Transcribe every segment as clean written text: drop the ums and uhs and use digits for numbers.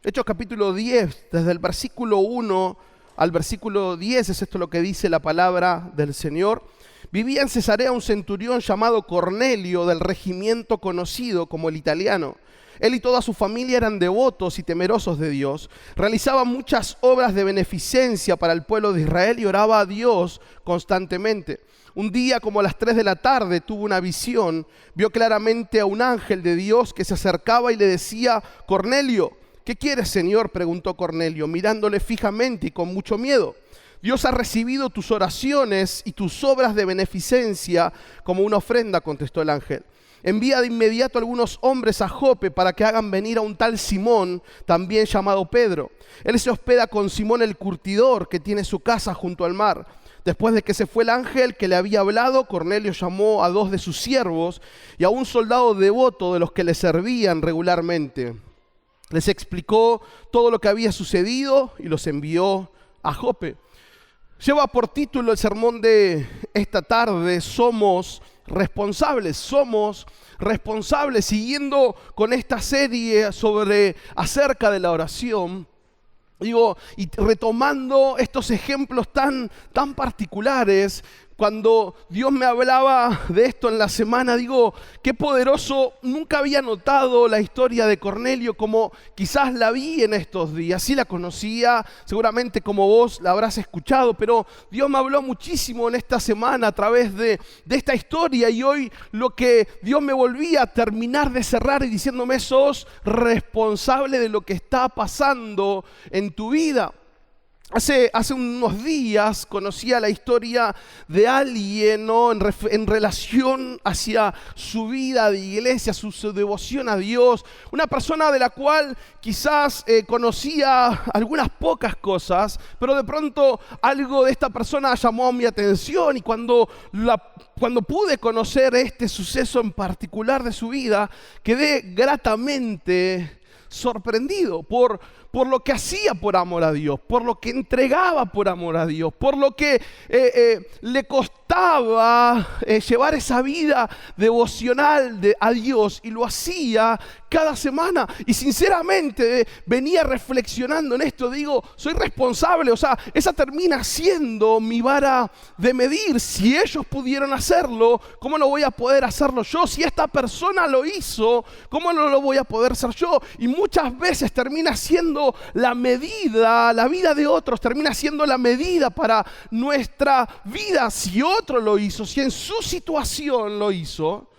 Hechos capítulo 10, desde el versículo 1 al versículo 10, es esto lo que dice la palabra del Señor. Vivía en Cesarea un centurión llamado Cornelio, del regimiento conocido como el Italiano. Él y toda su familia eran devotos y temerosos de Dios. Realizaba muchas obras de beneficencia para el pueblo de Israel y oraba a Dios constantemente. Un día, como a las 3 de la tarde, tuvo una visión. Vio claramente a un ángel de Dios que se acercaba y le decía: Cornelio. ¿Qué quieres, Señor?, preguntó Cornelio, mirándole fijamente y con mucho miedo. Dios ha recibido tus oraciones y tus obras de beneficencia como una ofrenda, contestó el ángel. Envía de inmediato algunos hombres a Jope para que hagan venir a un tal Simón, también llamado Pedro. Él se hospeda con Simón el curtidor, que tiene su casa junto al mar. Después de que se fue el ángel que le había hablado, Cornelio llamó a 2 de sus siervos y a un soldado devoto de los que le servían regularmente. Les explicó todo lo que había sucedido y los envió a Jope. Lleva por título el sermón de esta tarde: somos responsables, siguiendo con esta serie acerca de la oración. Y retomando estos ejemplos tan particulares. Cuando Dios me hablaba de esto en la semana, qué poderoso. Nunca había notado la historia de Cornelio como quizás la vi en estos días. Sí la conocía, seguramente como vos la habrás escuchado, pero Dios me habló muchísimo en esta semana a través de esta historia. Y hoy lo que Dios me volvía a terminar de cerrar y diciéndome: sos responsable de lo que está pasando en tu vida. Hace unos días conocía la historia de alguien, ¿no?, en relación hacia su vida de iglesia, su devoción a Dios. Una persona de la cual quizás conocía algunas pocas cosas, pero de pronto algo de esta persona llamó mi atención. Y cuando pude conocer este suceso en particular de su vida, quedé gratamente sorprendido por lo que hacía por amor a Dios, por lo que entregaba por amor a Dios, por lo que le costaba llevar esa vida devocional a Dios, y lo hacía cada semana. Y sinceramente venía reflexionando en esto. Soy responsable, esa termina siendo mi vara de medir. Si ellos pudieron hacerlo, ¿cómo no voy a poder hacerlo yo? Si esta persona lo hizo, ¿cómo no lo voy a poder hacer yo? Y muchas veces termina siendo la medida, la vida de otros termina siendo la medida para nuestra vida. Si otro lo hizo, si en su situación lo hizo,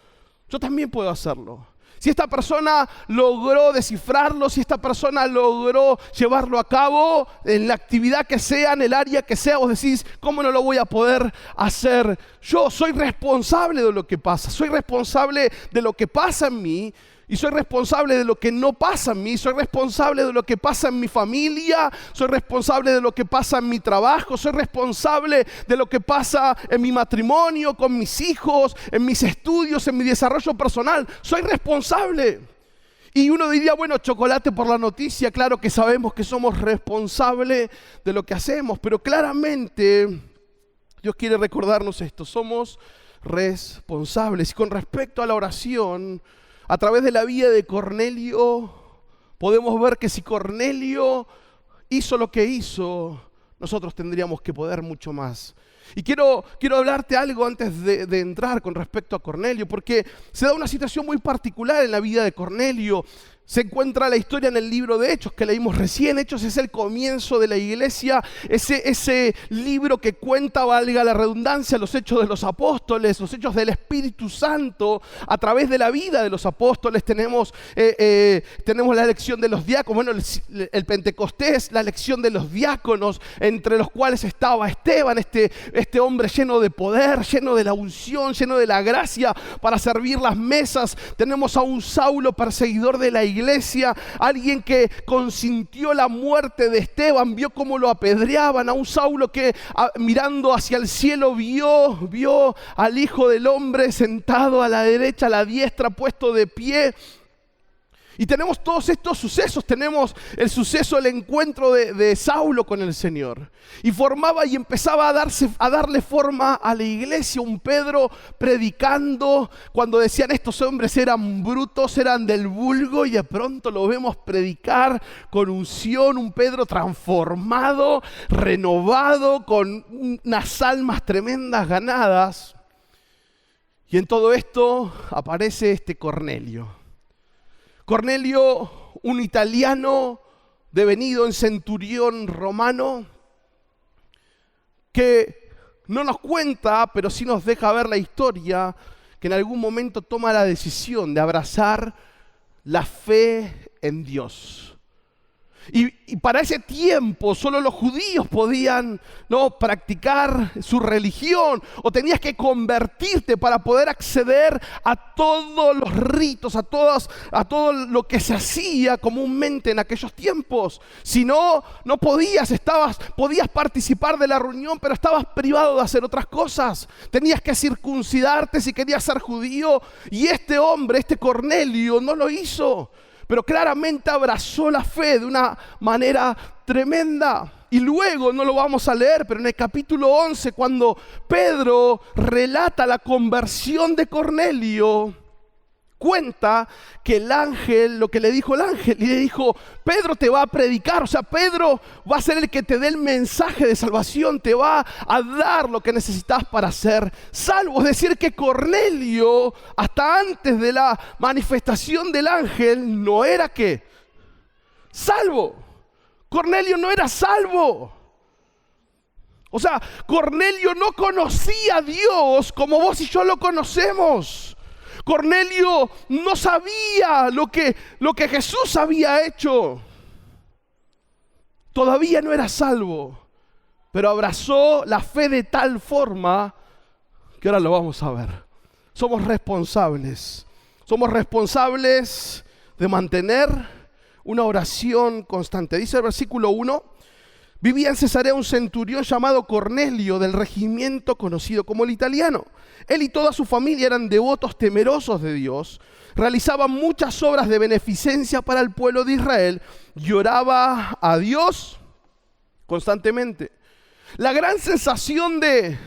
yo también puedo hacerlo. Si esta persona logró descifrarlo, si esta persona logró llevarlo a cabo en la actividad que sea, en el área que sea, vos decís: ¿cómo no lo voy a poder hacer yo? Soy responsable de lo que pasa, soy responsable de lo que pasa en mí. Y soy responsable de lo que no pasa en mí, soy responsable de lo que pasa en mi familia, soy responsable de lo que pasa en mi trabajo, soy responsable de lo que pasa en mi matrimonio, con mis hijos, en mis estudios, en mi desarrollo personal. Soy responsable. Y uno diría: bueno, chocolate por la noticia. Claro que sabemos que somos responsables de lo que hacemos, pero claramente Dios quiere recordarnos esto: somos responsables. Y con respecto a la oración, a través de la vida de Cornelio, podemos ver que si Cornelio hizo lo que hizo, nosotros tendríamos que poder mucho más. Y quiero hablarte algo antes de entrar con respecto a Cornelio, porque se da una situación muy particular en la vida de Cornelio. Se encuentra la historia en el libro de Hechos que leímos recién. Hechos es el comienzo de la iglesia, ese libro que cuenta, valga la redundancia, los hechos de los apóstoles, los hechos del Espíritu Santo. A través de la vida de los apóstoles tenemos la elección de los diáconos, el Pentecostés, la elección de los diáconos, entre los cuales estaba Esteban, este hombre lleno de poder, lleno de la unción, lleno de la gracia para servir las mesas. Tenemos a un Saulo, perseguidor de la iglesia, alguien que consintió la muerte de Esteban, vio cómo lo apedreaban, a un Saulo que mirando hacia el cielo vio al Hijo del Hombre sentado a la derecha, a la diestra, puesto de pie. Y tenemos todos estos sucesos. Tenemos el suceso del encuentro de Saulo con el Señor. Y formaba y empezaba a darle forma a la iglesia. Un Pedro predicando cuando decían estos hombres eran brutos, eran del vulgo. Y de pronto lo vemos predicar con unción. Un Pedro transformado, renovado, con unas almas tremendas ganadas. Y en todo esto aparece este Cornelio. Cornelio, un italiano devenido en centurión romano, que no nos cuenta, pero sí nos deja ver la historia, que en algún momento toma la decisión de abrazar la fe en Dios. Y para ese tiempo solo los judíos podían, ¿no?, practicar su religión, o tenías que convertirte para poder acceder a todos los ritos, a todo lo que se hacía comúnmente en aquellos tiempos. Si no, no podías participar de la reunión, pero estabas privado de hacer otras cosas. Tenías que circuncidarte si querías ser judío, y este hombre, este Cornelio, no lo hizo. Pero claramente abrazó la fe de una manera tremenda. Y luego, no lo vamos a leer, pero en el capítulo 11, cuando Pedro relata la conversión de Cornelio, cuenta que el ángel, lo que le dijo el ángel, y le dijo: Pedro te va a predicar, o sea, Pedro va a ser el que te dé el mensaje de salvación, te va a dar lo que necesitas para ser salvo. Es decir, que Cornelio, hasta antes de la manifestación del ángel, no era ¿qué? Salvo. Cornelio no era salvo. O sea, Cornelio no conocía a Dios como vos y yo lo conocemos. Cornelio no sabía lo que Jesús había hecho. Todavía no era salvo, pero abrazó la fe de tal forma que ahora lo vamos a ver. Somos responsables de mantener una oración constante. Dice el versículo 1: vivía en Cesarea un centurión llamado Cornelio, del regimiento conocido como el Italiano. Él y toda su familia eran devotos temerosos de Dios, realizaban muchas obras de beneficencia para el pueblo de Israel y oraba a Dios constantemente. La gran sensación de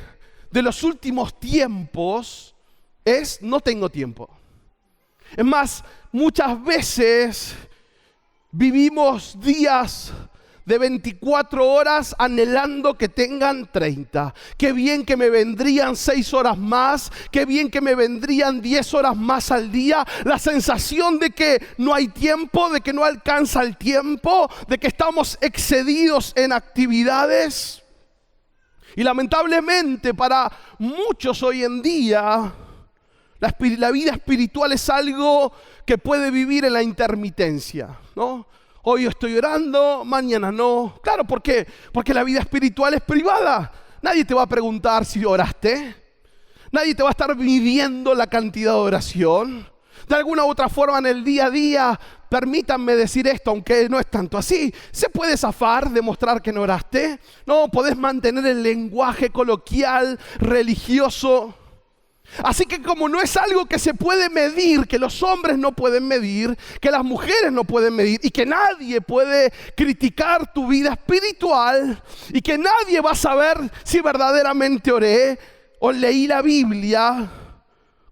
los últimos tiempos es: no tengo tiempo. Es más, muchas veces vivimos días de 24 horas anhelando que tengan 30. Qué bien que me vendrían 6 horas más, qué bien que me vendrían 10 horas más al día. La sensación de que no hay tiempo, de que no alcanza el tiempo, de que estamos excedidos en actividades. Y lamentablemente para muchos hoy en día, la vida espiritual es algo que puede vivir en la intermitencia, ¿no? Hoy estoy orando, mañana no. Claro, ¿por qué? Porque la vida espiritual es privada. Nadie te va a preguntar si oraste. Nadie te va a estar midiendo la cantidad de oración. De alguna u otra forma en el día a día, permítanme decir esto, aunque no es tanto así, ¿se puede zafar de mostrar que no oraste? No, podés mantener el lenguaje coloquial, religioso. Así que como no es algo que se puede medir, que los hombres no pueden medir, que las mujeres no pueden medir, y que nadie puede criticar tu vida espiritual, y que nadie va a saber si verdaderamente oré o leí la Biblia,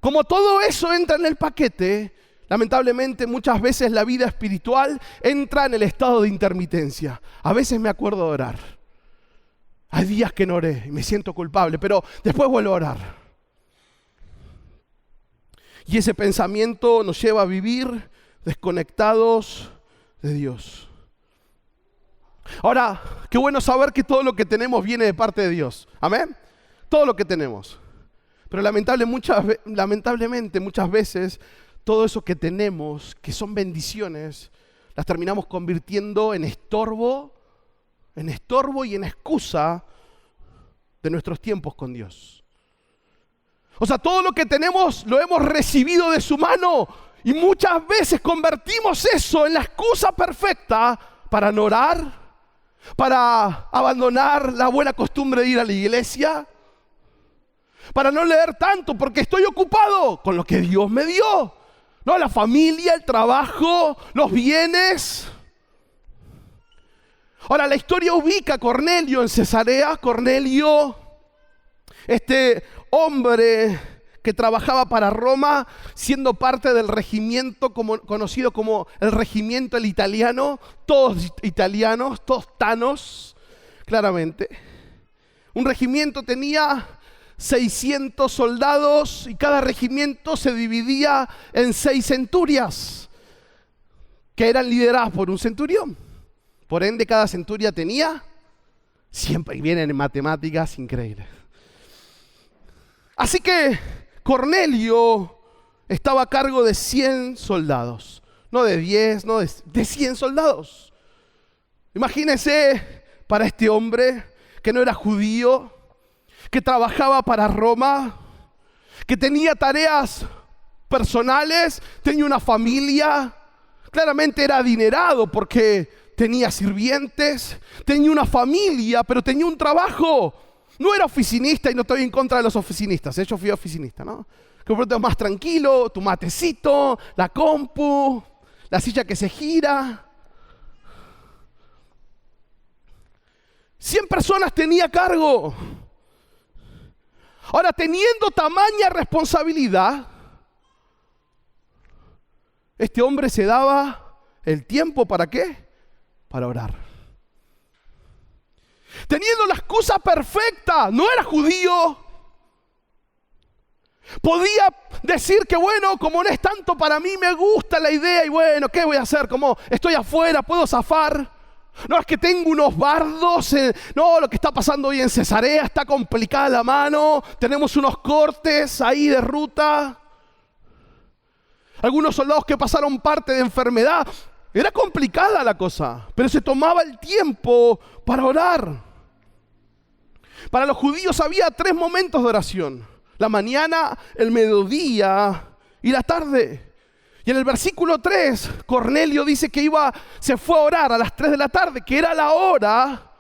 como todo eso entra en el paquete, lamentablemente muchas veces la vida espiritual entra en el estado de intermitencia. A veces me acuerdo de orar. Hay días que no oré y me siento culpable, pero después vuelvo a orar. Y ese pensamiento nos lleva a vivir desconectados de Dios. Ahora, qué bueno saber que todo lo que tenemos viene de parte de Dios. ¿Amén? Todo lo que tenemos. Pero lamentablemente muchas veces todo eso que tenemos, que son bendiciones, las terminamos convirtiendo en estorbo y en excusa de nuestros tiempos con Dios. O sea, todo lo que tenemos lo hemos recibido de su mano, y muchas veces convertimos eso en la excusa perfecta para no orar, para abandonar la buena costumbre de ir a la iglesia, para no leer tanto porque estoy ocupado con lo que Dios me dio. No, la familia, el trabajo, los bienes. Ahora, la historia ubica a Cornelio en Cesarea. Cornelio, este hombre que trabajaba para Roma, siendo parte del regimiento conocido como el regimiento el italiano, todos italianos, todos tanos, claramente. Un regimiento tenía 600 soldados y cada regimiento se dividía en 6 centurias, que eran lideradas por un centurión. Por ende, cada centuria tenía, siempre vienen en matemáticas increíbles. Así que Cornelio estaba a cargo de 100 soldados. No de 10, no de 100 soldados. Imagínense para este hombre que no era judío, que trabajaba para Roma, que tenía tareas personales, tenía una familia, claramente era adinerado porque tenía sirvientes, tenía una familia, pero tenía un trabajo. No era oficinista y no estoy en contra de los oficinistas. Yo fui oficinista, ¿no? Que un más tranquilo, tu matecito, la compu, la silla que se gira. 100 personas tenía a cargo. Ahora, teniendo tamaña responsabilidad, este hombre se daba el tiempo ¿para qué? Para orar. Teniendo la excusa perfecta, no era judío. Podía decir que bueno, como no es tanto para mí, me gusta la idea y bueno, ¿qué voy a hacer? Como estoy afuera, puedo zafar. No, es que tengo unos bardos. No, lo que está pasando hoy en Cesarea está complicada la mano. Tenemos unos cortes ahí de ruta. Algunos soldados que pasaron parte de enfermedad. Era complicada la cosa, pero se tomaba el tiempo para orar. Para los judíos había 3 momentos de oración: la mañana, el mediodía y la tarde. Y en el versículo 3, Cornelio dice que se fue a orar a las 3 de la tarde, que era la hora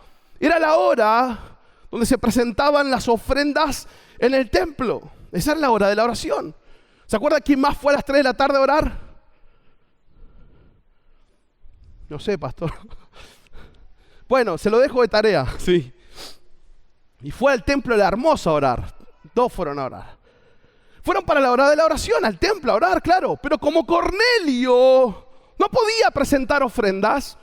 donde se presentaban las ofrendas en el templo. Esa es la hora de la oración. ¿Se acuerda quién más fue a las 3 de la tarde a orar? No sé, pastor. Bueno, se lo dejo de tarea, sí. Y fue al templo de la Hermosa a orar. 2 fueron a orar. Fueron para la hora de la oración, al templo a orar, claro. Pero como Cornelio no podía presentar ofrendas,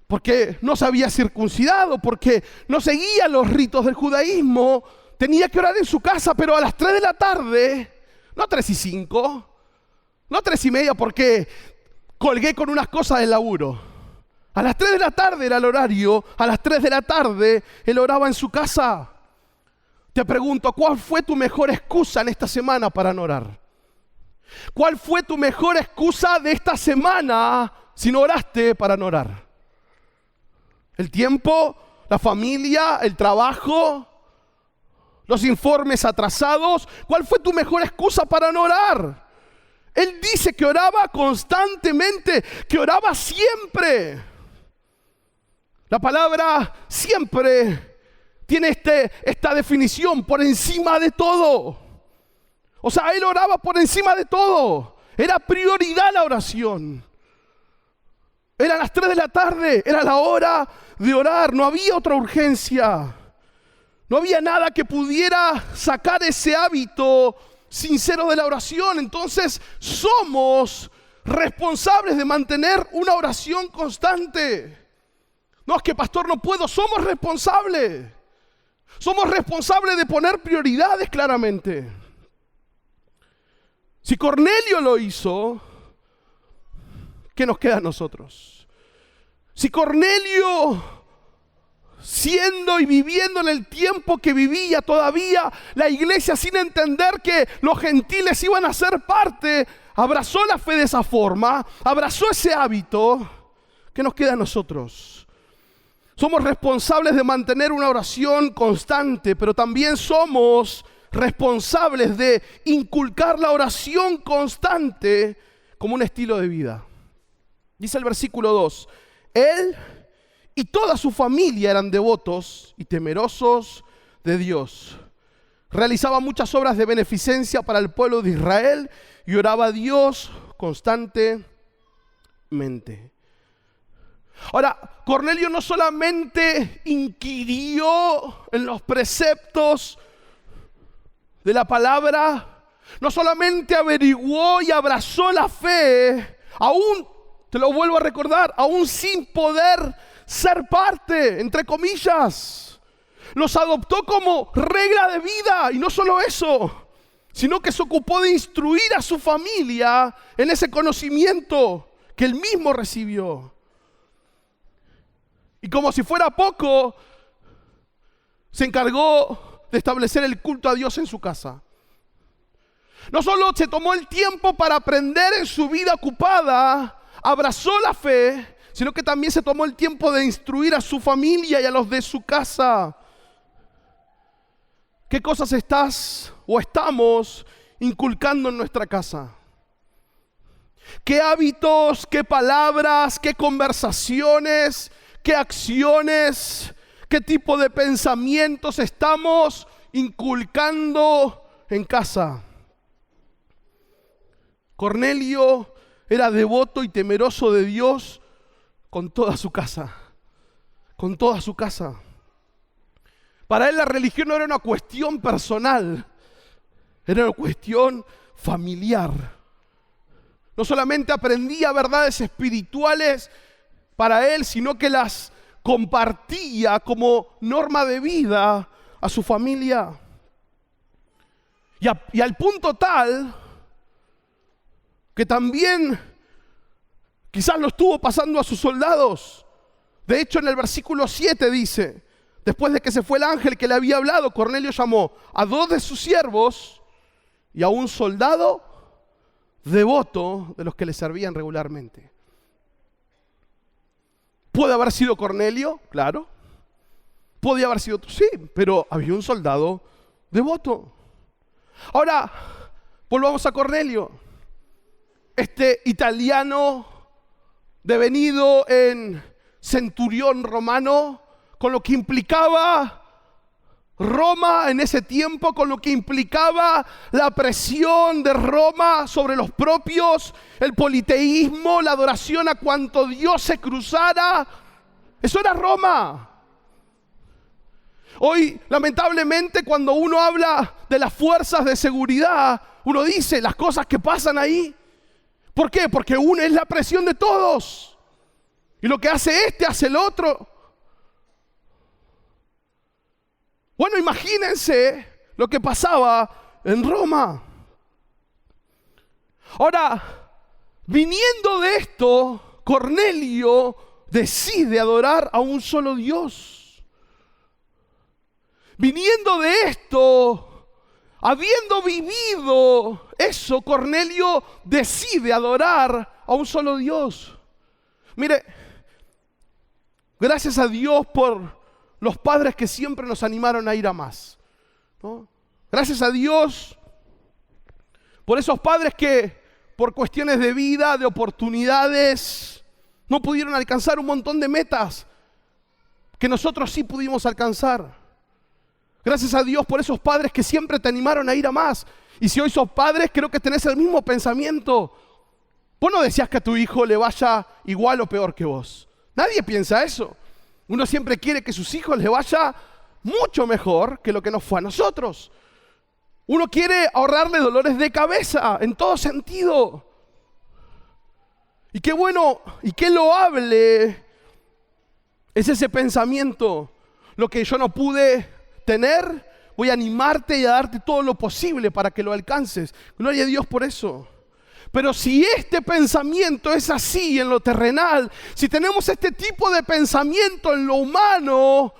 porque no se había circuncidado, porque no seguía los ritos del judaísmo, tenía que orar en su casa, pero a las 3 de la tarde, no 3:05, no 3:30, porque colgué con unas cosas del laburo. A las 3 de la tarde era el horario, a las 3 de la tarde él oraba en su casa. Te pregunto, ¿cuál fue tu mejor excusa en esta semana para no orar? ¿Cuál fue tu mejor excusa de esta semana si no oraste para no orar? ¿El tiempo, la familia, el trabajo, los informes atrasados? ¿Cuál fue tu mejor excusa para no orar? Él dice que oraba constantemente, que oraba siempre. La palabra siempre tiene esta definición: por encima de todo. O sea, él oraba por encima de todo. Era prioridad la oración. Eran las 3 de la tarde, era la hora de orar. No había otra urgencia. No había nada que pudiera sacar ese hábito sincero de la oración. Entonces somos responsables de mantener una oración constante. No, es que pastor no puedo. Somos responsables. Somos responsables de poner prioridades claramente. Si Cornelio lo hizo, ¿qué nos queda a nosotros? Si Cornelio, siendo y viviendo en el tiempo que vivía todavía la iglesia, sin entender que los gentiles iban a ser parte, abrazó la fe de esa forma, abrazó ese hábito, ¿qué nos queda a nosotros? Somos responsables de mantener una oración constante, pero también somos responsables de inculcar la oración constante como un estilo de vida. Dice el versículo 2, él y toda su familia eran devotos y temerosos de Dios. Realizaba muchas obras de beneficencia para el pueblo de Israel y oraba a Dios constantemente. Ahora, Cornelio no solamente inquirió en los preceptos de la palabra, no solamente averiguó y abrazó la fe, aún, te lo vuelvo a recordar, aún sin poder ser parte, entre comillas, los adoptó como regla de vida. Y no solo eso, sino que se ocupó de instruir a su familia en ese conocimiento que él mismo recibió. Y como si fuera poco, se encargó de establecer el culto a Dios en su casa. No solo se tomó el tiempo para aprender en su vida ocupada, abrazó la fe, sino que también se tomó el tiempo de instruir a su familia y a los de su casa. ¿Qué cosas estás o estamos inculcando en nuestra casa? ¿Qué hábitos, qué palabras, qué conversaciones, qué acciones, qué tipo de pensamientos estamos inculcando en casa? Cornelio era devoto y temeroso de Dios con toda su casa. Con toda su casa. Para él la religión no era una cuestión personal, era una cuestión familiar. No solamente aprendía verdades espirituales para él, sino que las compartía como norma de vida a su familia. Y al punto tal que también quizás lo estuvo pasando a sus soldados. De hecho, en el versículo 7 dice: después de que se fue el ángel que le había hablado, Cornelio llamó a 2 de sus siervos y a un soldado devoto de los que le servían regularmente. ¿Puede haber sido Cornelio? Claro. ¿Podía haber sido? Sí, pero había un soldado devoto. Ahora, volvamos a Cornelio. Este italiano devenido en centurión romano, con lo que implicaba Roma en ese tiempo, con lo que implicaba la presión de Roma sobre los propios, el politeísmo, la adoración a cuanto Dios se cruzara. Eso era Roma. Hoy, lamentablemente, cuando uno habla de las fuerzas de seguridad, uno dice las cosas que pasan ahí. ¿Por qué? Porque uno es la presión de todos. Y lo que hace este, hace el otro. Bueno, imagínense lo que pasaba en Roma. Ahora, viniendo de esto, Cornelio decide adorar a un solo Dios. Viniendo de esto, habiendo vivido eso, Cornelio decide adorar a un solo Dios. Mire, gracias a Dios por los padres que siempre nos animaron a ir a más, ¿no? Gracias a Dios por esos padres que por cuestiones de vida, de oportunidades, no pudieron alcanzar un montón de metas que nosotros sí pudimos alcanzar. Gracias a Dios por esos padres que siempre te animaron a ir a más. Y si hoy sos padres, creo que tenés el mismo pensamiento. Vos no deseás que a tu hijo le vaya igual o peor que vos. Nadie piensa eso. Uno siempre quiere que a sus hijos les vaya mucho mejor que lo que nos fue a nosotros. Uno quiere ahorrarle dolores de cabeza en todo sentido. Y qué bueno y qué loable es ese pensamiento. Lo que yo no pude tener, voy a animarte y a darte todo lo posible para que lo alcances. Gloria a Dios por eso. Pero si este pensamiento es así en lo terrenal, si tenemos este tipo de pensamiento en lo humano,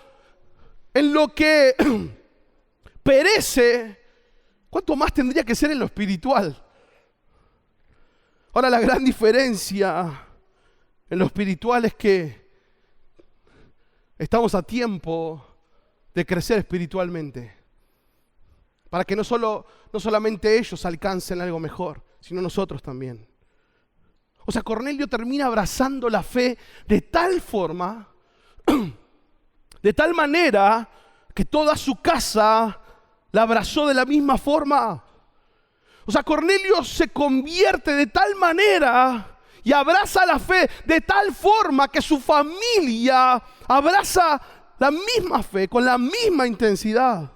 en lo que perece, ¿cuánto más tendría que ser en lo espiritual? Ahora, la gran diferencia en lo espiritual es que estamos a tiempo de crecer espiritualmente, para que no solamente ellos alcancen algo mejor, sino nosotros también. O sea, Cornelio termina abrazando la fe de tal forma, de tal manera, que toda su casa la abrazó de la misma forma. O sea, Cornelio se convierte de tal manera y abraza la fe de tal forma que su familia abraza la misma fe, con la misma intensidad.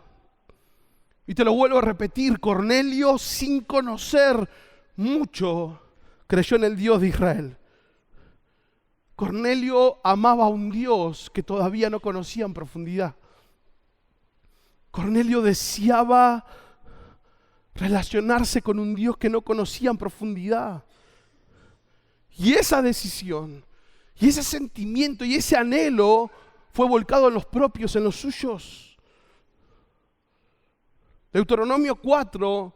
Y te lo vuelvo a repetir, Cornelio, sin conocer mucho, creyó en el Dios de Israel. Cornelio amaba a un Dios que todavía no conocía en profundidad. Cornelio deseaba relacionarse con un Dios que no conocía en profundidad. Y esa decisión, y ese sentimiento, y ese anhelo fue volcado en los propios, en los suyos. Deuteronomio 4,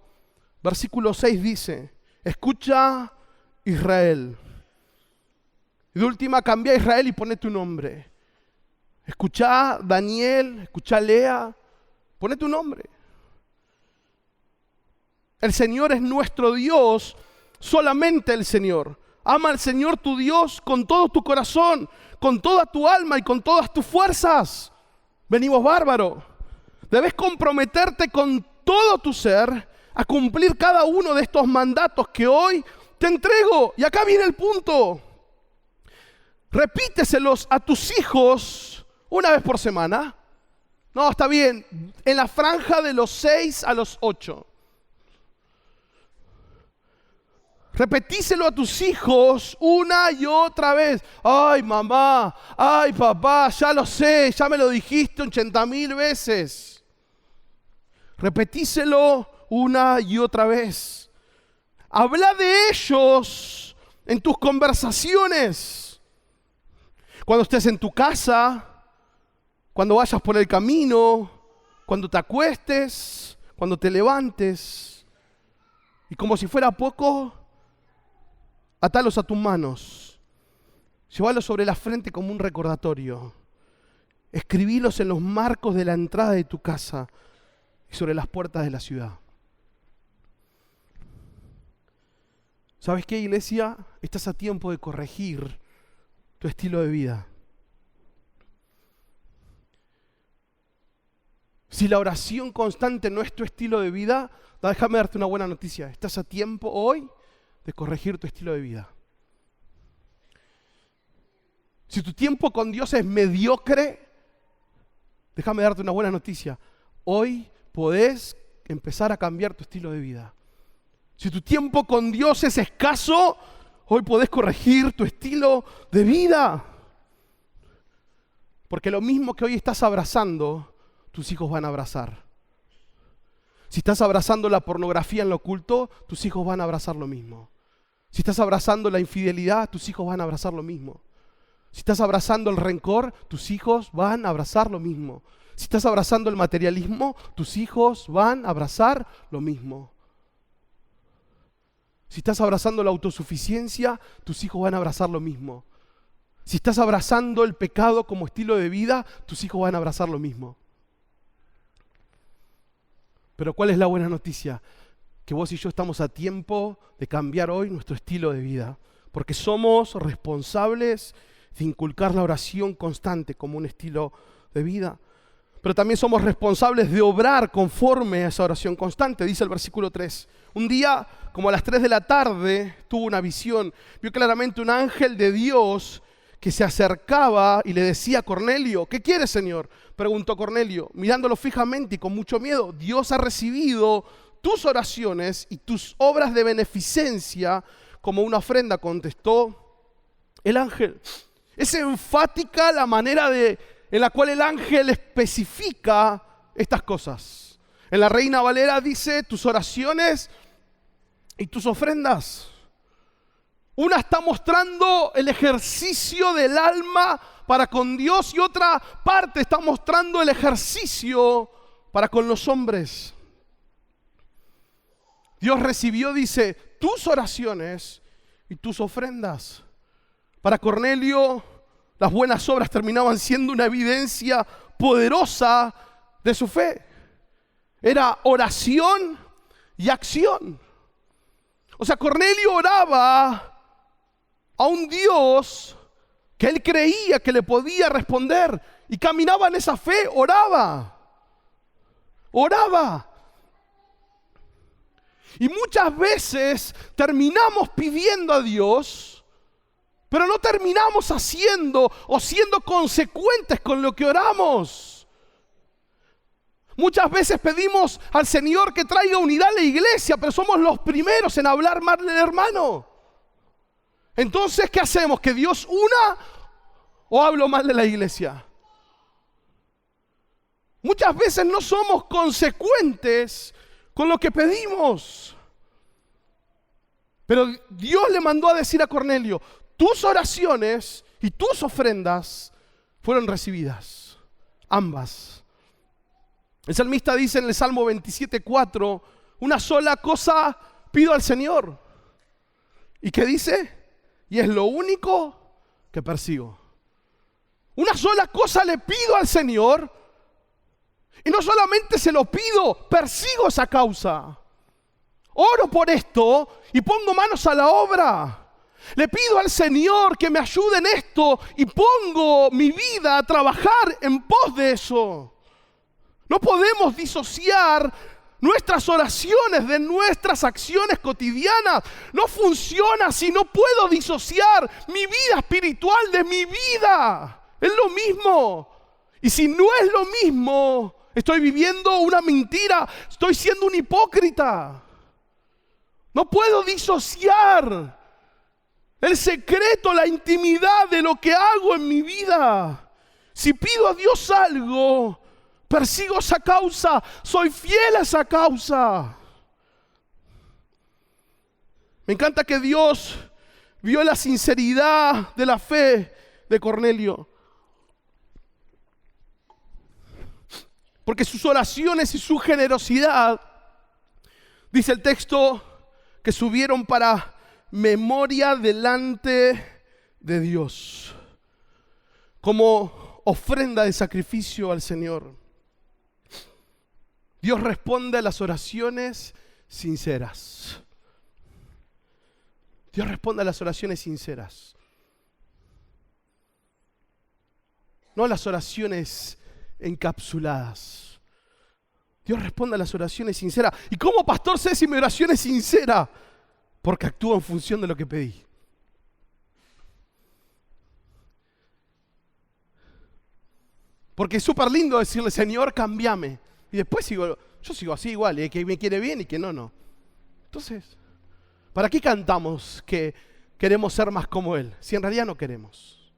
versículo 6 dice: escucha, Israel. Y de última, cambia a Israel y pone tu nombre. Escucha, Daniel, escucha, Lea, pone tu nombre. El Señor es nuestro Dios, solamente el Señor. Ama al Señor tu Dios con todo tu corazón, con toda tu alma y con todas tus fuerzas. Venimos bárbaro. Debes comprometerte con todo tu ser a cumplir cada uno de estos mandatos que hoy te entrego. Y acá viene el punto. Repíteselos a tus hijos una vez por semana. No, está bien. En la franja de los 6 a los 8. Repetíselo a tus hijos una y otra vez. Ay, mamá, ay, papá, ya lo sé, ya me lo dijiste 80,000 veces. Repetíselo una y otra vez. Habla de ellos en tus conversaciones. Cuando estés en tu casa, cuando vayas por el camino, cuando te acuestes, cuando te levantes. Y como si fuera poco, atalos a tus manos, llévalos sobre la frente como un recordatorio, escribílos en los marcos de la entrada de tu casa y sobre las puertas de la ciudad. ¿Sabes qué, iglesia? Estás a tiempo de corregir tu estilo de vida. Si la oración constante no es tu estilo de vida, déjame darte una buena noticia. Estás a tiempo hoy de corregir tu estilo de vida. Si tu tiempo con Dios es mediocre, déjame darte una buena noticia. Hoy podés empezar a cambiar tu estilo de vida. Si tu tiempo con Dios es escaso, hoy podés corregir tu estilo de vida. Porque lo mismo que hoy estás abrazando, tus hijos van a abrazar. Si estás abrazando la pornografía en lo oculto, tus hijos van a abrazar lo mismo. Si estás abrazando la infidelidad, tus hijos van a abrazar lo mismo. Si estás abrazando el rencor, tus hijos van a abrazar lo mismo. Si estás abrazando el materialismo, tus hijos van a abrazar lo mismo. Si estás abrazando la autosuficiencia, tus hijos van a abrazar lo mismo. Si estás abrazando el pecado como estilo de vida, tus hijos van a abrazar lo mismo. Pero ¿cuál es la buena noticia? Que vos y yo estamos a tiempo de cambiar hoy nuestro estilo de vida, porque somos responsables de inculcar la oración constante como un estilo de vida. Pero también somos responsables de obrar conforme a esa oración constante. Dice el versículo 3. Un día, como a las 3 de la tarde, tuvo una visión. Vio claramente un ángel de Dios que se acercaba y le decía a Cornelio: ¿qué quieres, Señor? Preguntó Cornelio, mirándolo fijamente y con mucho miedo. Dios ha recibido tus oraciones y tus obras de beneficencia como una ofrenda, contestó el ángel. Es enfática la manera en la cual el ángel especifica estas cosas. En la Reina Valera dice tus oraciones y tus ofrendas. Una está mostrando el ejercicio del alma para con Dios y otra parte está mostrando el ejercicio para con los hombres. Dios recibió, dice, tus oraciones y tus ofrendas. Para Cornelio, las buenas obras terminaban siendo una evidencia poderosa de su fe. Era oración y acción. O sea, Cornelio oraba a un Dios que él creía que le podía responder y caminaba en esa fe, oraba. Y muchas veces terminamos pidiendo a Dios, pero no terminamos haciendo o siendo consecuentes con lo que oramos. Muchas veces pedimos al Señor que traiga unidad a la iglesia, pero somos los primeros en hablar mal del hermano. Entonces, ¿qué hacemos? ¿Que Dios una o hablo mal de la iglesia? Muchas veces no somos consecuentes con lo que pedimos. Pero Dios le mandó a decir a Cornelio, tus oraciones y tus ofrendas fueron recibidas, ambas. El salmista dice en el Salmo 27:4, una sola cosa pido al Señor. ¿Y qué dice? Y es lo único que persigo. Una sola cosa le pido al Señor. Y no solamente se lo pido, persigo esa causa. Oro por esto y pongo manos a la obra. Le pido al Señor que me ayude en esto y pongo mi vida a trabajar en pos de eso. No podemos disociar nuestras oraciones de nuestras acciones cotidianas. No funciona si no puedo disociar mi vida espiritual de mi vida. Es lo mismo. Y si no es lo mismo, estoy viviendo una mentira, estoy siendo un hipócrita. No puedo disociar el secreto, la intimidad de lo que hago en mi vida. Si pido a Dios algo, persigo esa causa, soy fiel a esa causa. Me encanta que Dios vio la sinceridad de la fe de Cornelio. Porque sus oraciones y su generosidad, dice el texto, que subieron para memoria delante de Dios, como ofrenda de sacrificio al Señor. Dios responde a las oraciones sinceras. Dios responde a las oraciones sinceras. No a las oraciones encapsuladas. Dios responde a las oraciones sinceras. ¿Y cómo, pastor, sé si mi oración es sincera? Porque actúa en función de lo que pedí. Porque es súper lindo decirle, Señor, cámbiame. Y después yo sigo así igual, que me quiere bien y que no. Entonces, ¿para qué cantamos que queremos ser más como Él? Si en realidad no queremos.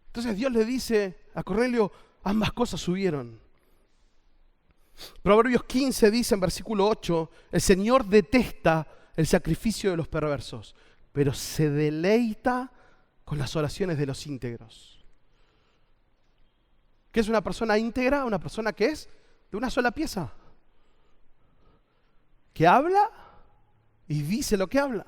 Entonces Dios le dice a Cornelio, ambas cosas subieron. Proverbios 15 dice en versículo 8, el Señor detesta el sacrificio de los perversos, pero se deleita con las oraciones de los íntegros. ¿Qué es una persona íntegra? Una persona que es de una sola pieza, que habla y dice lo que habla.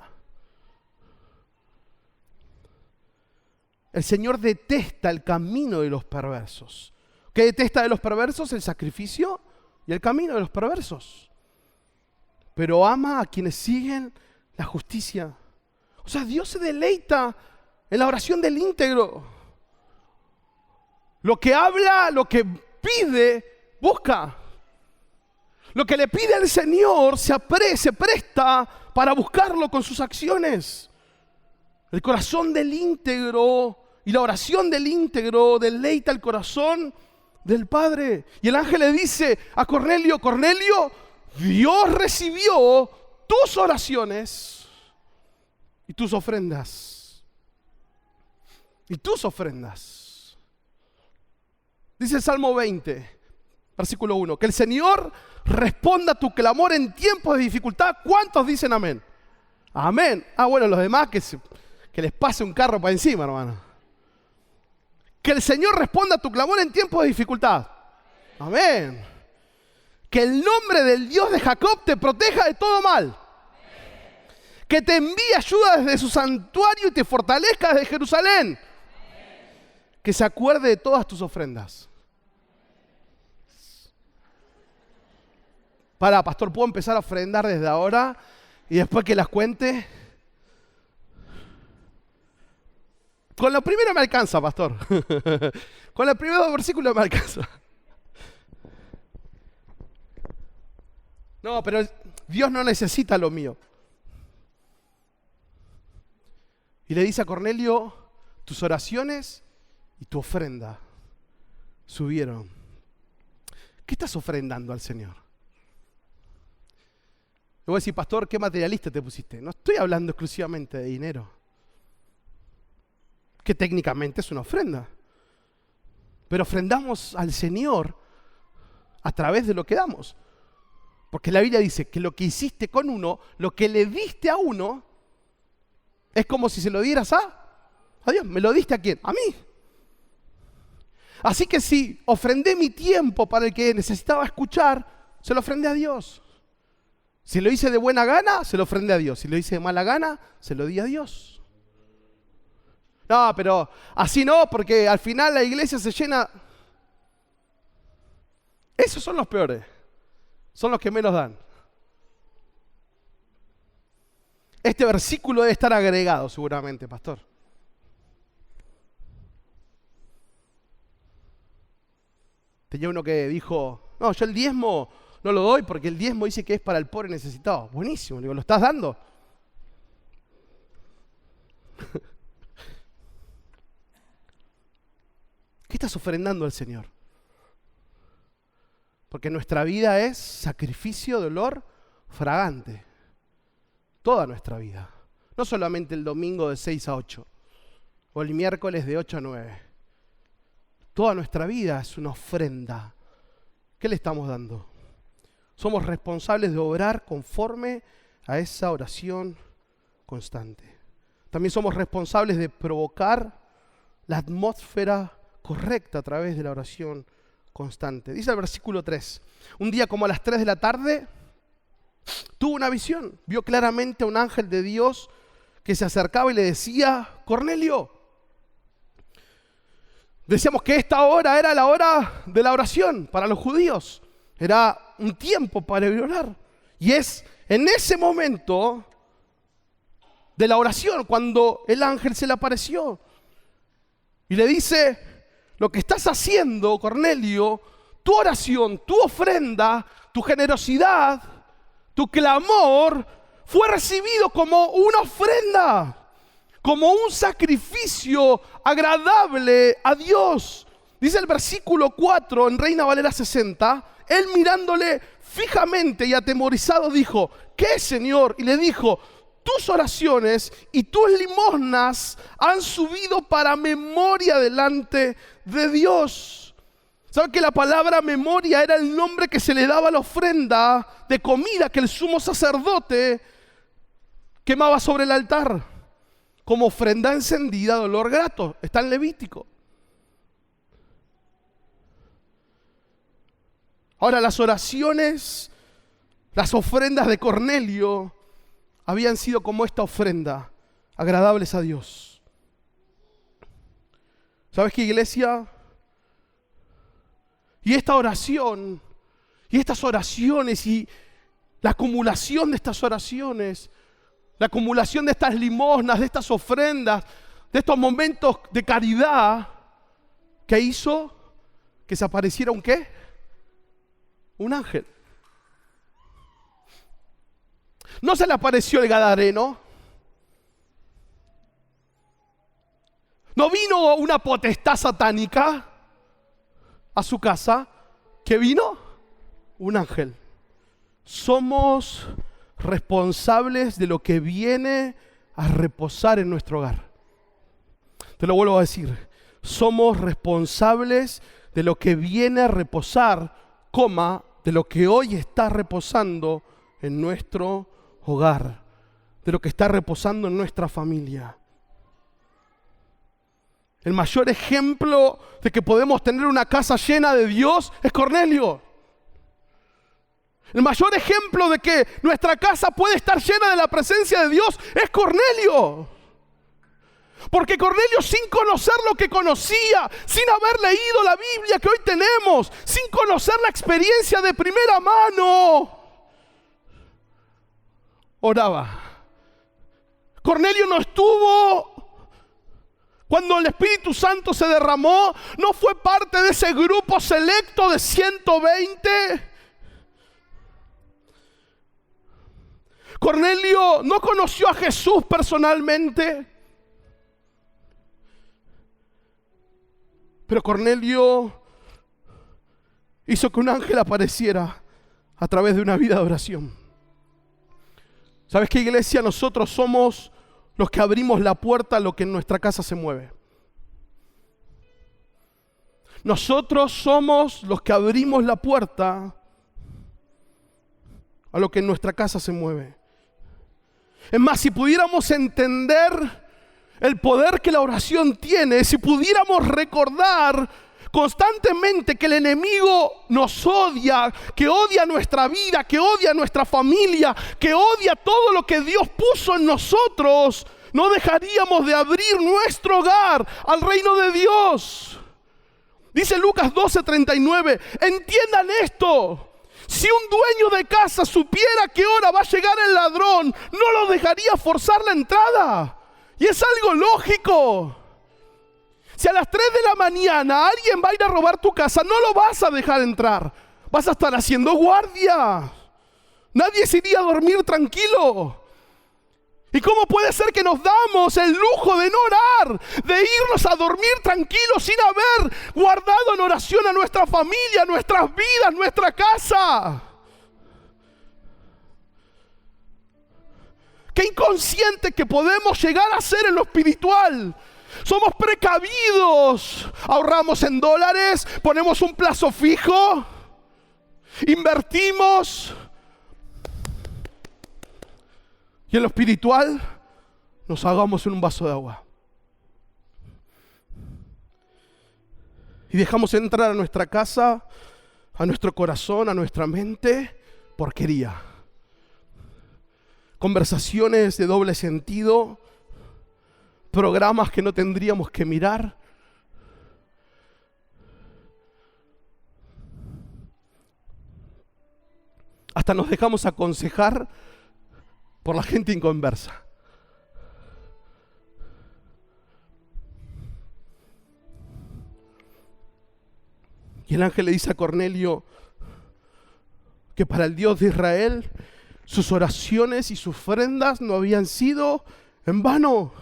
El Señor detesta el camino de los perversos. ¿Qué detesta de los perversos? El sacrificio y el camino de los perversos. Pero ama a quienes siguen la justicia. O sea, Dios se deleita en la oración del íntegro. Lo que habla, lo que pide, busca. Lo que le pide al Señor se presta para buscarlo con sus acciones. El corazón del íntegro y la oración del íntegro deleita el corazón del Padre. Y el ángel le dice a Cornelio, Cornelio, Dios recibió tus oraciones y tus ofrendas. Y tus ofrendas. Dice el Salmo 20, versículo 1, que el Señor responda a tu clamor en tiempos de dificultad. ¿Cuántos dicen amén? Amén. Bueno, los demás que les pase un carro para encima, hermano. Que el Señor responda a tu clamor en tiempos de dificultad. Amén. Que el nombre del Dios de Jacob te proteja de todo mal. Que te envíe ayuda desde su santuario y te fortalezca desde Jerusalén. Que se acuerde de todas tus ofrendas. Pastor, ¿puedo empezar a ofrendar desde ahora y después que las cuente? Con lo primero me alcanza, pastor. Con los primeros versículos me alcanza. No, pero Dios no necesita lo mío. Y le dice a Cornelio, tus oraciones y tu ofrenda subieron. ¿Qué estás ofrendando al Señor? Le voy a decir, pastor, ¿qué materialista te pusiste? No estoy hablando exclusivamente de dinero, que técnicamente es una ofrenda. Pero ofrendamos al Señor a través de lo que damos. Porque la Biblia dice que lo que hiciste con uno, lo que le diste a uno, es como si se lo dieras a Dios. ¿Me lo diste a quién? A mí. Así que si ofrendé mi tiempo para el que necesitaba escuchar, se lo ofrendé a Dios. Si lo hice de buena gana, se lo ofrendé a Dios. Si lo hice de mala gana, se lo di a Dios. No, pero así no, porque al final la iglesia se llena. Esos son los peores. Son los que menos dan. Este versículo debe estar agregado seguramente, pastor. Tenía uno que dijo, no, yo el diezmo no lo doy porque el diezmo dice que es para el pobre necesitado. Buenísimo, le digo, ¿lo estás dando? ¿Qué estás ofrendando al Señor? Porque nuestra vida es sacrificio de olor fragante. Toda nuestra vida. No solamente el domingo de 6 a 8 o el miércoles de 8 a 9. Toda nuestra vida es una ofrenda. ¿Qué le estamos dando? Somos responsables de obrar conforme a esa oración constante. También somos responsables de provocar la atmósfera correcta a través de la oración constante. Dice el versículo 3. Un día como a las 3 de la tarde, tuvo una visión. Vio claramente a un ángel de Dios que se acercaba y le decía, Cornelio. Decíamos que esta hora era la hora de la oración para los judíos. Era un tiempo para orar. Y es en ese momento de la oración cuando el ángel se le apareció. Y le dice, lo que estás haciendo, Cornelio, tu oración, tu ofrenda, tu generosidad, tu clamor, fue recibido como una ofrenda. Como un sacrificio agradable a Dios. Dice el versículo 4 en Reina Valera 60, él mirándole fijamente y atemorizado dijo, ¿qué, Señor? Y le dijo, tus oraciones y tus limosnas han subido para memoria delante de Dios. ¿Saben que la palabra memoria era el nombre que se le daba a la ofrenda de comida que el sumo sacerdote quemaba sobre el altar? Como ofrenda encendida de olor grato. Está en Levítico. Ahora, las oraciones, las ofrendas de Cornelio habían sido como esta ofrenda, agradables a Dios. ¿Sabes qué, iglesia? Y esta oración, y estas oraciones, y la acumulación de estas oraciones, la acumulación de estas limosnas, de estas ofrendas, de estos momentos de caridad, que hizo que se apareciera un ¿qué? Un ángel. No se le apareció el gadareno. No vino una potestad satánica a su casa. ¿Qué vino? Un ángel. Somos responsables de lo que viene a reposar en nuestro hogar. Te lo vuelvo a decir. Somos responsables de lo que viene a reposar, de lo que hoy está reposando en nuestro hogar, de lo que está reposando en nuestra familia. El mayor ejemplo de que podemos tener una casa llena de Dios es Cornelio. El mayor ejemplo de que nuestra casa puede estar llena de la presencia de Dios es Cornelio. Porque Cornelio, sin conocer lo que conocía, sin haber leído la Biblia que hoy tenemos, sin conocer la experiencia de primera mano, oraba. Cornelio no estuvo cuando el Espíritu Santo se derramó, no fue parte de ese grupo selecto de 120. Cornelio no conoció a Jesús personalmente, pero Cornelio hizo que un ángel apareciera a través de una vida de oración. ¿Sabes qué, iglesia? Nosotros somos los que abrimos la puerta a lo que en nuestra casa se mueve. Nosotros somos los que abrimos la puerta a lo que en nuestra casa se mueve. Es más, si pudiéramos entender el poder que la oración tiene, si pudiéramos recordar constantemente que el enemigo nos odia, que odia nuestra vida, que odia nuestra familia, que odia todo lo que Dios puso en nosotros, no dejaríamos de abrir nuestro hogar al reino de Dios. Dice Lucas 12:39, entiendan esto. Si un dueño de casa supiera a qué hora va a llegar el ladrón, no lo dejaría forzar la entrada. Y es algo lógico. Si a las 3 de la mañana alguien va a ir a robar tu casa, no lo vas a dejar entrar. Vas a estar haciendo guardia. Nadie se iría a dormir tranquilo. ¿Y cómo puede ser que nos damos el lujo de no orar, de irnos a dormir tranquilos sin haber guardado en oración a nuestra familia, nuestras vidas, nuestra casa? Qué inconsciente que podemos llegar a ser en lo espiritual. Somos precavidos, ahorramos en dólares, ponemos un plazo fijo, invertimos. Y en lo espiritual nos ahogamos en un vaso de agua. Y dejamos entrar a nuestra casa, a nuestro corazón, a nuestra mente, porquería. Conversaciones de doble sentido, programas que no tendríamos que mirar. Hasta nos dejamos aconsejar por la gente inconversa. Y el ángel le dice a Cornelio que para el Dios de Israel sus oraciones y sus ofrendas no habían sido en vano.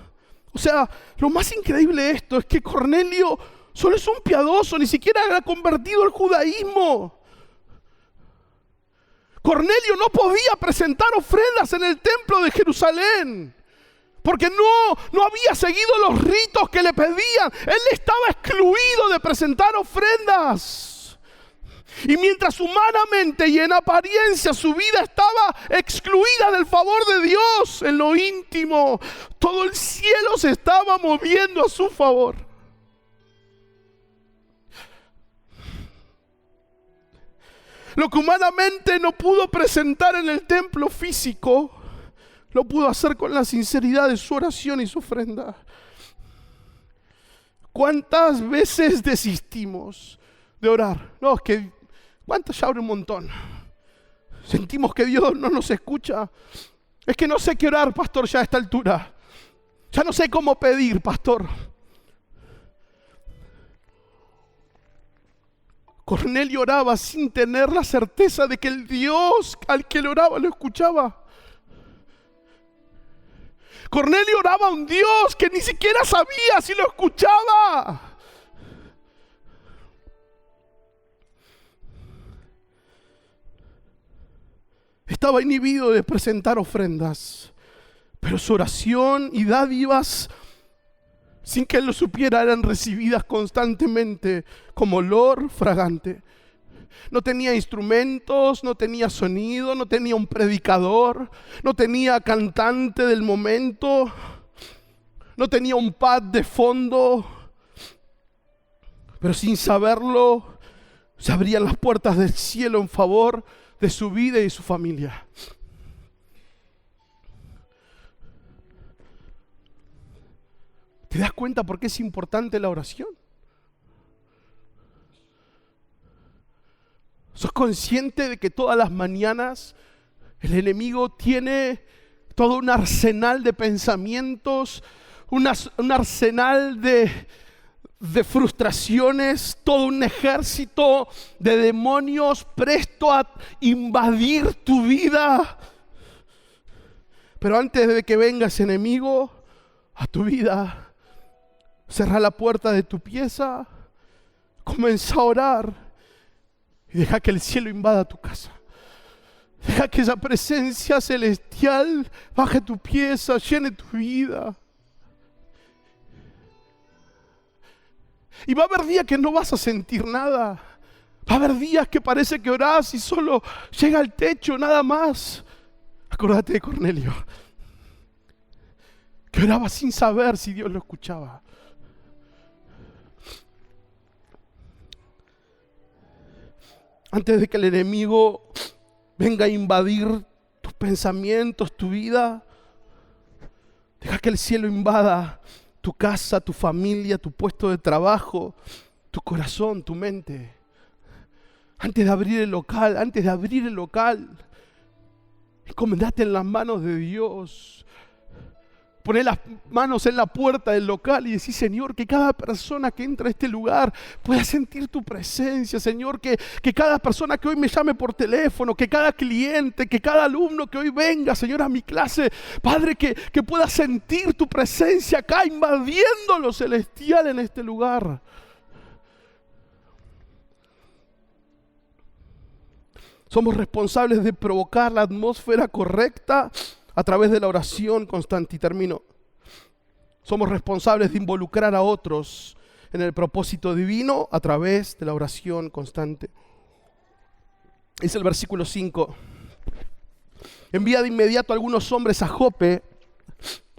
O sea, lo más increíble de esto es que Cornelio solo es un piadoso, ni siquiera era convertido al judaísmo. Cornelio no podía presentar ofrendas en el templo de Jerusalén, porque no había seguido los ritos que le pedían. Él estaba excluido de presentar ofrendas. Y mientras humanamente y en apariencia su vida estaba excluida del favor de Dios, en lo íntimo, todo el cielo se estaba moviendo a su favor. Lo que humanamente no pudo presentar en el templo físico, lo pudo hacer con la sinceridad de su oración y su ofrenda. ¿Cuántas veces desistimos de orar? No, es que ¿cuántas ya un montón? Sentimos que Dios no nos escucha. Es que no sé qué orar, pastor, ya a esta altura. Ya no sé cómo pedir, pastor. Cornelio oraba sin tener la certeza de que el Dios al que le oraba lo escuchaba. Cornelio oraba a un Dios que ni siquiera sabía si lo escuchaba. Estaba inhibido de presentar ofrendas, pero su oración y dádivas, sin que él lo supiera, eran recibidas constantemente como olor fragante. No tenía instrumentos, no tenía sonido, no tenía un predicador, no tenía cantante del momento, no tenía un pad de fondo, pero sin saberlo, se abrían las puertas del cielo en favor de su vida y de su familia. ¿Te das cuenta por qué es importante la oración? ¿Sos consciente de que todas las mañanas el enemigo tiene todo un arsenal de pensamientos, un arsenal de frustraciones, todo un ejército de demonios presto a invadir tu vida? Pero antes de que venga ese enemigo a tu vida, cerrá la puerta de tu pieza, comienza a orar y deja que el cielo invada tu casa. Deja que esa presencia celestial baje tu pieza, llene tu vida. Y va a haber días que no vas a sentir nada. Va a haber días que parece que orás y solo llega al techo, nada más. Acordate de Cornelio, que oraba sin saber si Dios lo escuchaba. Antes de que el enemigo venga a invadir tus pensamientos, tu vida, deja que el cielo invada tu casa, tu familia, tu puesto de trabajo, tu corazón, tu mente. Antes de abrir el local, encomendate en las manos de Dios. Poné las manos en la puerta del local y decís: Señor, que cada persona que entra a este lugar pueda sentir tu presencia. Señor, que cada persona que hoy me llame por teléfono, que cada cliente, que cada alumno que hoy venga, Señor, a mi clase, Padre, que pueda sentir tu presencia acá invadiendo lo celestial en este lugar. Somos responsables de provocar la atmósfera correcta a través de la oración constante. Y termino. Somos responsables de involucrar a otros en el propósito divino a través de la oración constante. Es el versículo 5. Envía de inmediato a algunos hombres a Jope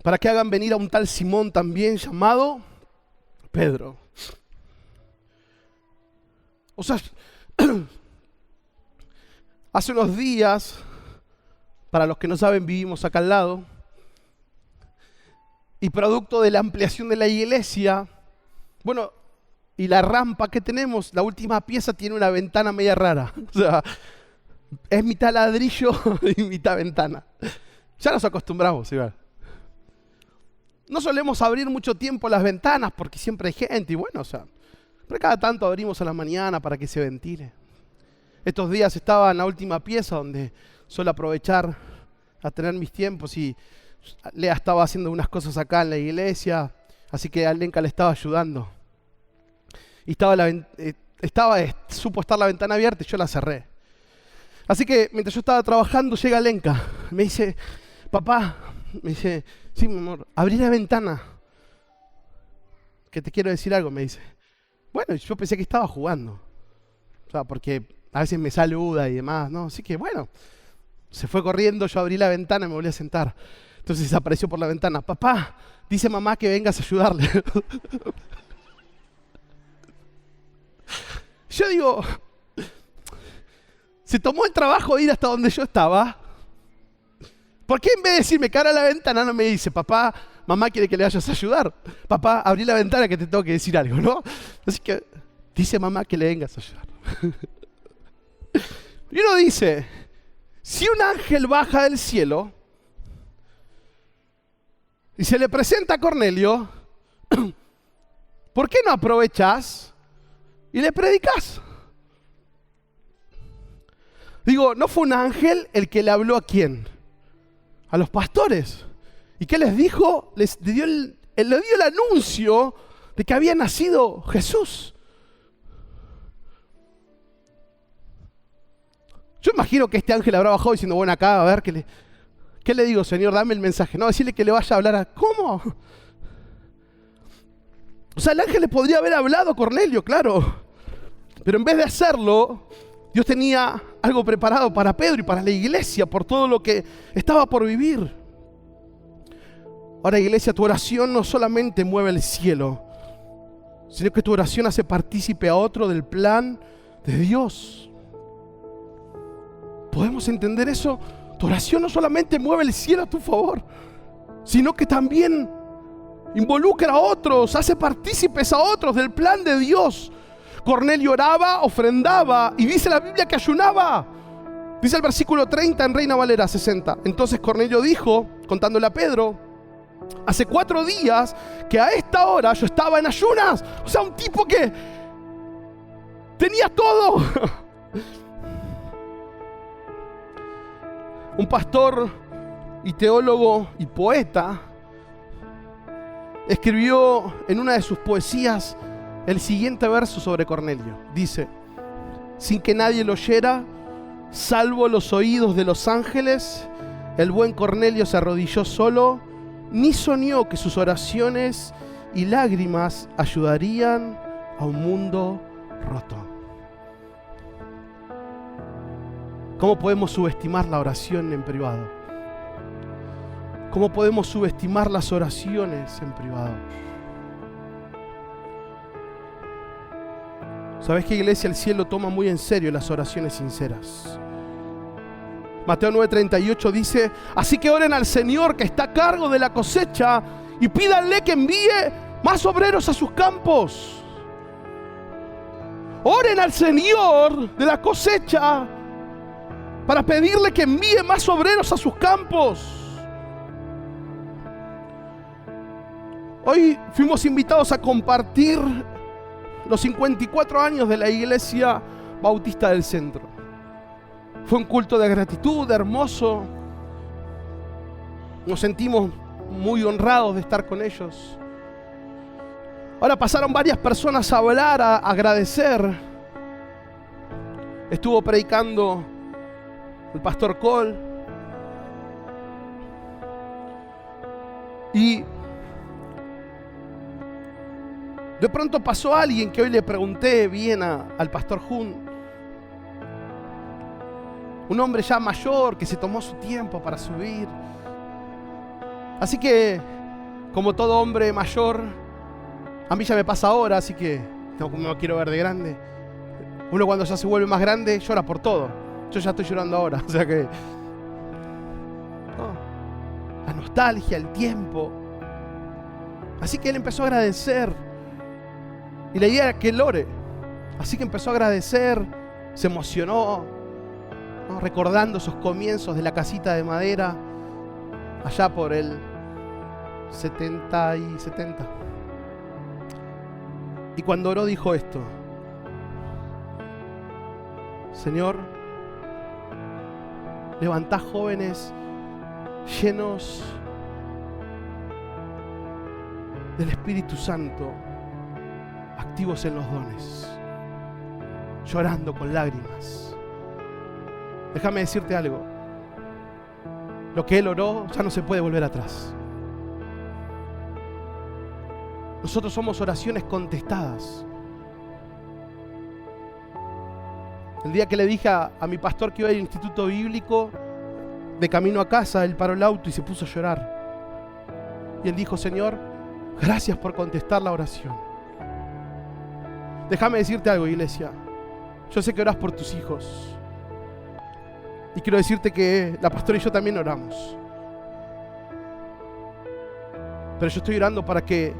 para que hagan venir a un tal Simón, también llamado Pedro. O sea, hace unos días, para los que no saben, vivimos acá al lado. Y producto de la ampliación de la iglesia, bueno, y la rampa que tenemos, la última pieza tiene una ventana media rara. O sea, es mitad ladrillo y mitad ventana. Ya nos acostumbramos, igual. No solemos abrir mucho tiempo las ventanas porque siempre hay gente. Y bueno, o sea, pero cada tanto abrimos a la mañana para que se ventile. Estos días estaba en la última pieza donde suelo aprovechar a tener mis tiempos y Lea estaba haciendo unas cosas acá en la iglesia, así que a Lenka le estaba ayudando. Y supo estar la ventana abierta y yo la cerré. Así que mientras yo estaba trabajando llega Lenka, me dice: papá, me dice, sí mi amor, abrí la ventana, que te quiero decir algo, me dice. Bueno, yo pensé que estaba jugando, o sea, porque a veces me saluda y demás, ¿no? Así que bueno, se fue corriendo, yo abrí la ventana y me volví a sentar. Entonces apareció por la ventana: papá, dice mamá que vengas a ayudarle. Yo digo, se tomó el trabajo de ir hasta donde yo estaba. ¿Por qué en vez de decirme que abra la ventana no me dice: papá, mamá quiere que le vayas a ayudar? Papá, abrí la ventana que te tengo que decir algo, ¿no? Así que dice mamá que le vengas a ayudar. Y uno dice, si un ángel baja del cielo y se le presenta a Cornelio, ¿por qué no aprovechás y le predicás? Digo, ¿no fue un ángel el que le habló a quién? A los pastores. ¿Y qué les dijo? Le dio el anuncio de que había nacido Jesús. Yo imagino que este ángel habrá bajado diciendo: bueno, acá, a ver, ¿qué le digo, Señor? Dame el mensaje. No, decirle que le vaya a hablar a... ¿Cómo? O sea, el ángel le podría haber hablado a Cornelio, claro. Pero en vez de hacerlo, Dios tenía algo preparado para Pedro y para la iglesia por todo lo que estaba por vivir. Ahora, iglesia, tu oración no solamente mueve el cielo, sino que tu oración hace partícipe a otro del plan de Dios. ¿Podemos entender eso? Tu oración no solamente mueve el cielo a tu favor, sino que también involucra a otros, hace partícipes a otros del plan de Dios. Cornelio oraba, ofrendaba y dice la Biblia que ayunaba. Dice el versículo 30 en Reina Valera 60. Entonces Cornelio dijo, contándole a Pedro: hace 4 días que a esta hora yo estaba en ayunas. O sea, un tipo que tenía todo. Un pastor y teólogo y poeta, escribió en una de sus poesías el siguiente verso sobre Cornelio. Dice: sin que nadie lo oyera, salvo los oídos de los ángeles, el buen Cornelio se arrodilló solo, ni soñó que sus oraciones y lágrimas ayudarían a un mundo roto. ¿Cómo podemos subestimar la oración en privado? ¿Cómo podemos subestimar las oraciones en privado? ¿Sabes qué, iglesia? El cielo toma muy en serio las oraciones sinceras. Mateo 9:38 dice: así que oren al Señor que está a cargo de la cosecha y pídanle que envíe más obreros a sus campos. Oren al Señor de la cosecha para pedirle que envíe más obreros a sus campos. Hoy fuimos invitados a compartir los 54 años de la Iglesia Bautista del Centro. Fue un culto de gratitud, hermoso. Nos sentimos muy honrados de estar con ellos. Ahora pasaron varias personas a hablar, a agradecer. Estuvo predicando el pastor Cole. Y de pronto pasó alguien que hoy le pregunté bien al pastor Jun. Un hombre ya mayor que se tomó su tiempo para subir. Así que, como todo hombre mayor, a mí ya me pasa ahora, así que no me quiero ver de grande. Uno cuando ya se vuelve más grande llora por todo. Yo ya estoy llorando ahora, o sea que... no, la nostalgia, el tiempo. Así que él empezó a agradecer. Y la idea era que él ore. Así que empezó a agradecer, se emocionó, ¿no? Recordando esos comienzos de la casita de madera, allá por el 70. Y cuando oró dijo esto: Señor, levantá jóvenes llenos del Espíritu Santo, activos en los dones, llorando con lágrimas. Déjame decirte algo: lo que él oró ya no se puede volver atrás. Nosotros somos oraciones contestadas. El día que le dije a mi pastor que iba al instituto bíblico, de camino a casa, él paró el auto y se puso a llorar. Y él dijo: Señor, gracias por contestar la oración. Déjame decirte algo, iglesia. Yo sé que orás por tus hijos. Y quiero decirte que la pastora y yo también oramos. Pero yo estoy orando para que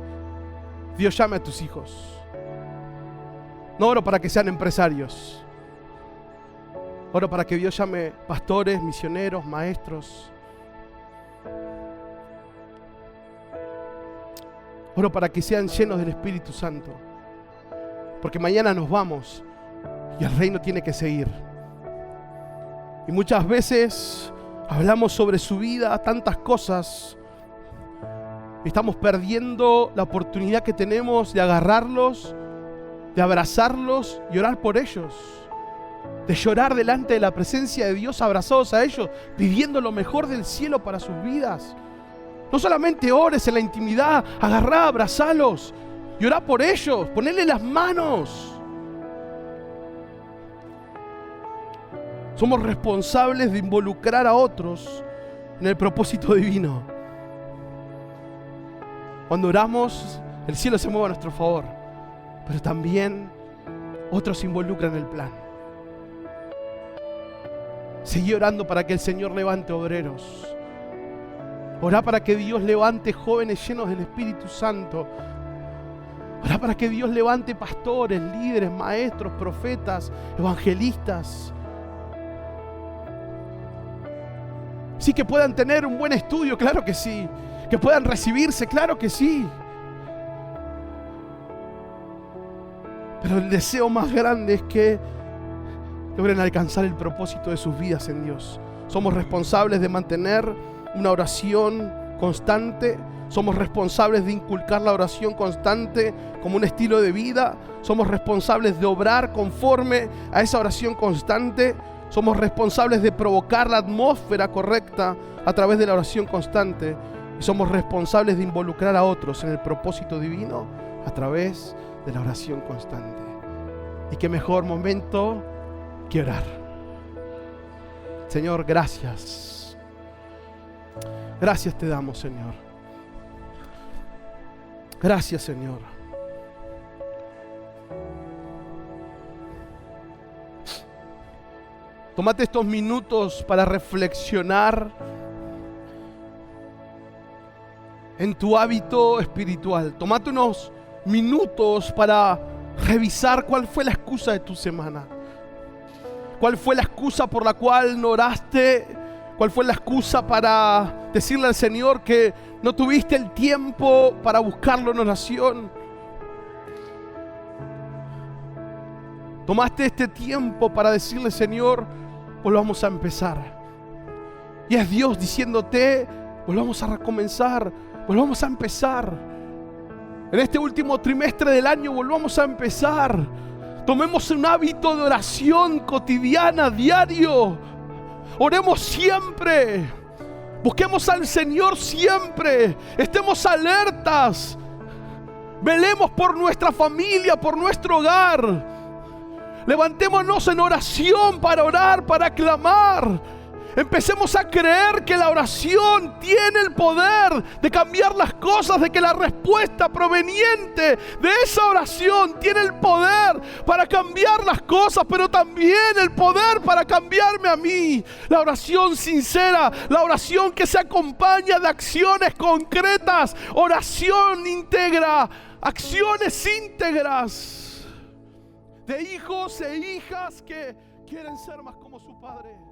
Dios llame a tus hijos. No oro para que sean empresarios. Oro para que Dios llame pastores, misioneros, maestros. Oro para que sean llenos del Espíritu Santo. Porque mañana nos vamos y el reino tiene que seguir. Y muchas veces hablamos sobre su vida, tantas cosas. Estamos perdiendo la oportunidad que tenemos de agarrarlos, de abrazarlos y orar por ellos. De llorar delante de la presencia de Dios, abrazados a ellos, pidiendo lo mejor del cielo para sus vidas. No solamente ores en la intimidad, agarrá, abrazalos y orá por ellos, ponele las manos. Somos responsables de involucrar a otros en el propósito divino. Cuando oramos, el cielo se mueve a nuestro favor, pero también otros se involucran en el plan. Seguí orando para que el Señor levante obreros. Orá para que Dios levante jóvenes llenos del Espíritu Santo. Orá para que Dios levante pastores, líderes, maestros, profetas, evangelistas. Sí, que puedan tener un buen estudio, claro que sí. Que puedan recibirse, claro que sí. Pero el deseo más grande es que logren alcanzar el propósito de sus vidas en Dios. Somos responsables de mantener una oración constante. Somos responsables de inculcar la oración constante como un estilo de vida. Somos responsables de obrar conforme a esa oración constante. Somos responsables de provocar la atmósfera correcta a través de la oración constante. Y somos responsables de involucrar a otros en el propósito divino a través de la oración constante. Y qué mejor momento que orar. Señor, gracias. Gracias te damos, Señor. Gracias, Señor. Tómate estos minutos para reflexionar en tu hábito espiritual. Tómate unos minutos para revisar cuál fue la excusa de tu semana. ¿Cuál fue la excusa por la cual no oraste? ¿Cuál fue la excusa para decirle al Señor que no tuviste el tiempo para buscarlo en oración? Tomaste este tiempo para decirle, Señor, volvamos a empezar. Y es Dios diciéndote, volvamos a recomenzar, volvamos a empezar. En este último trimestre del año volvamos a empezar. Tomemos un hábito de oración cotidiana, diario. Oremos siempre. Busquemos al Señor siempre. Estemos alertas. Velemos por nuestra familia, por nuestro hogar. Levantémonos en oración para orar, para clamar. Empecemos a creer que la oración tiene el poder de cambiar las cosas, de que la respuesta proveniente de esa oración tiene el poder para cambiar las cosas, pero también el poder para cambiarme a mí. La oración sincera, la oración que se acompaña de acciones concretas, oración íntegra, acciones íntegras de hijos e hijas que quieren ser más como su Padre.